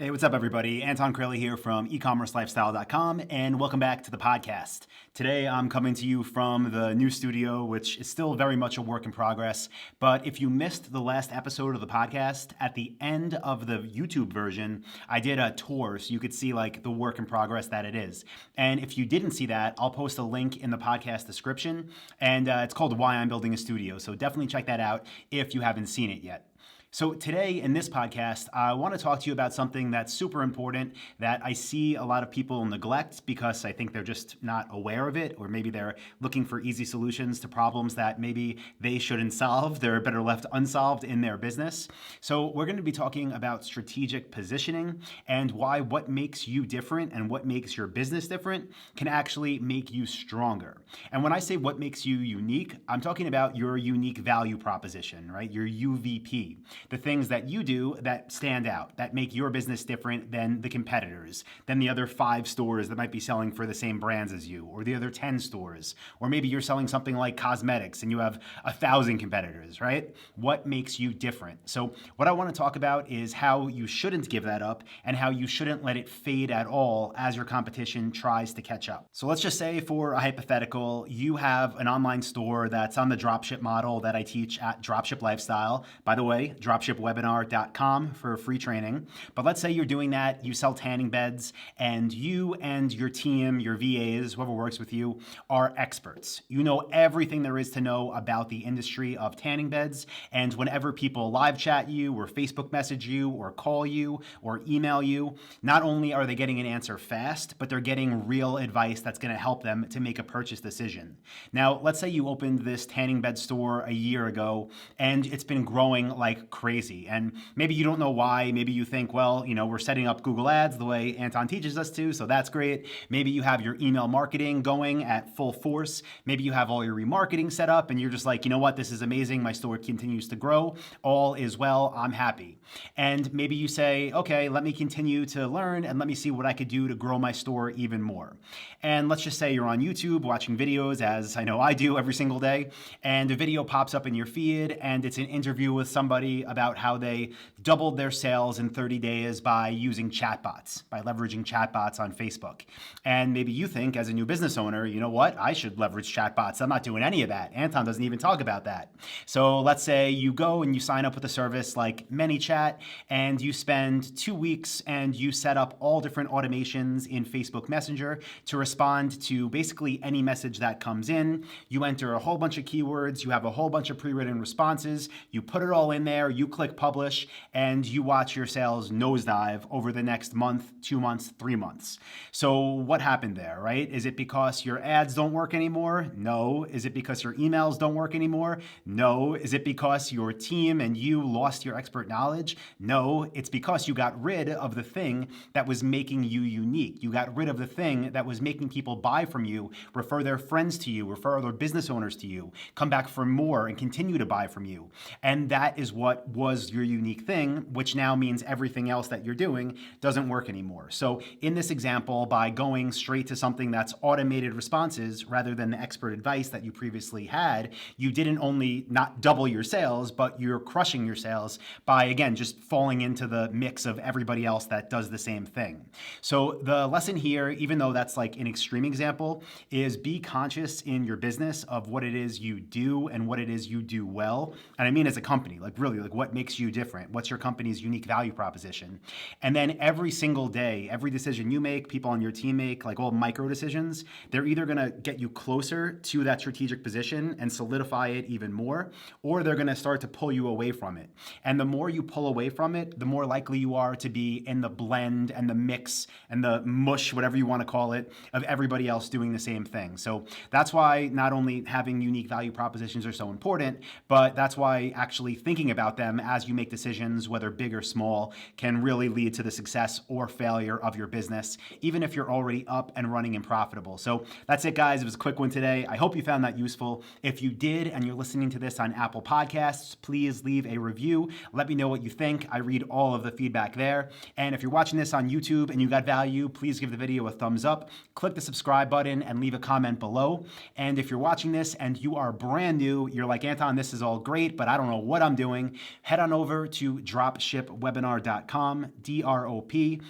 Hey, what's up, everybody? Anton Kraly here from eCommerceLifestyle.com, and welcome back to the podcast. Today, I'm coming to you from the new studio, which is still very much a work in progress. But if you missed the last episode of the podcast, at the end of the YouTube version, I did a tour so you could see like the work in progress that it is. And if you didn't see that, I'll post a link in the podcast description, and it's called Why I'm Building a Studio. So definitely check that out if you haven't seen it yet. So today in this podcast, I want to talk to you about something that's super important that I see a lot of people neglect because I think they're just not aware of it, or maybe they're looking for easy solutions to problems that maybe they shouldn't solve. They're better left unsolved in their business. So we're going to be talking about strategic positioning and why what makes you different and what makes your business different can actually make you stronger. And when I say what makes you unique, I'm talking about your unique value proposition, right? Your UVP. The things that you do that stand out, that make your business different than the competitors, than the other 5 stores that might be selling for the same brands as you, or the other 10 stores, or maybe you're selling something like cosmetics and you have 1,000 competitors, right? What makes you different? So what I want to talk about is how you shouldn't give that up and how you shouldn't let it fade at all as your competition tries to catch up. So let's just say, for a hypothetical, you have an online store that's on the dropship model that I teach at Dropship Lifestyle. By the way, dropshipwebinar.com for free training. But let's say you're doing that, you sell tanning beds, and you and your team, your VAs, whoever works with you, are experts. You know everything there is to know about the industry of tanning beds, and whenever people live chat you or Facebook message you or call you or email you, not only are they getting an answer fast, but they're getting real advice that's going to help them to make a purchase decision. Now, let's say you opened this tanning bed store a year ago, and it's been growing like crazy. And maybe you don't know why. Maybe you think, well, we're setting up Google Ads the way Anton teaches us to, so that's great. Maybe you have your email marketing going at full force. Maybe you have all your remarketing set up and you're just like, you know what, this is amazing. My store continues to grow. All is well. I'm happy. And maybe you say, okay, let me continue to learn and let me see what I could do to grow my store even more. And let's just say you're on YouTube watching videos, as I know I do every single day, and a video pops up in your feed and it's an interview with somebody about how they doubled their sales in 30 days by using chatbots, by leveraging chatbots on Facebook. And maybe you think, as a new business owner, you know what, I should leverage chatbots. I'm not doing any of that. Anton doesn't even talk about that. So let's say you go and you sign up with a service like ManyChat, and you spend 2 weeks and you set up all different automations in Facebook Messenger to respond to basically any message that comes in. You enter a whole bunch of keywords, you have a whole bunch of pre-written responses, you put it all in there, you click publish, and you watch your sales nosedive over the next month, 2 months, 3 months. So what happened there, right? Is it because your ads don't work anymore? No. Is it because your emails don't work anymore? No. Is it because your team and you lost your expert knowledge? No. It's because you got rid of the thing that was making you unique. You got rid of the thing that was making people buy from you, refer their friends to you, refer other business owners to you, come back for more and continue to buy from you. And that is what was your unique thing, which now means everything else that you're doing doesn't work anymore. So in this example, by going straight to something that's automated responses rather than the expert advice that you previously had, you didn't only not double your sales, but you're crushing your sales by, again, just falling into the mix of everybody else that does the same thing. So the lesson here, even though that's like an extreme example, is be conscious in your business of what it is you do and what it is you do well. And I mean as a company, like really, like what makes you different? What's your company's unique value proposition? And then every single day, every decision you make, people on your team make, like all micro decisions, they're either going to get you closer to that strategic position and solidify it even more, or they're going to start to pull you away from it. And the more you pull away from it, the more likely you are to be in the blend and the mix and the mush, whatever you want to call it, of everybody else doing the same thing. So that's why not only having unique value propositions are so important, but that's why actually thinking about them as you make decisions, whether big or small, can really lead to the success or failure of your business, even if you're already up and running and profitable. So that's it, guys. It was a quick one today. I hope you found that useful. If you did and you're listening to this on Apple Podcasts, please leave a review. Let me know what you think. I read all of the feedback there. And if you're watching this on YouTube and you got value, please give the video a thumbs up, click the subscribe button, and leave a comment below. And if you're watching this and you are brand new, you're like, Anton, this is all great, but I don't know what I'm doing, head on over to dropshipwebinar.com, DROPSHIP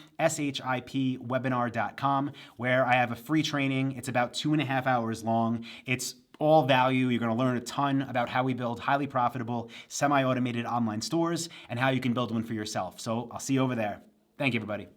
webinar.com, where I have a free training. It's about 2.5 hours long. It's all value. You're going to learn a ton about how we build highly profitable, semi-automated online stores and how you can build one for yourself. So I'll see you over there. Thank you, everybody.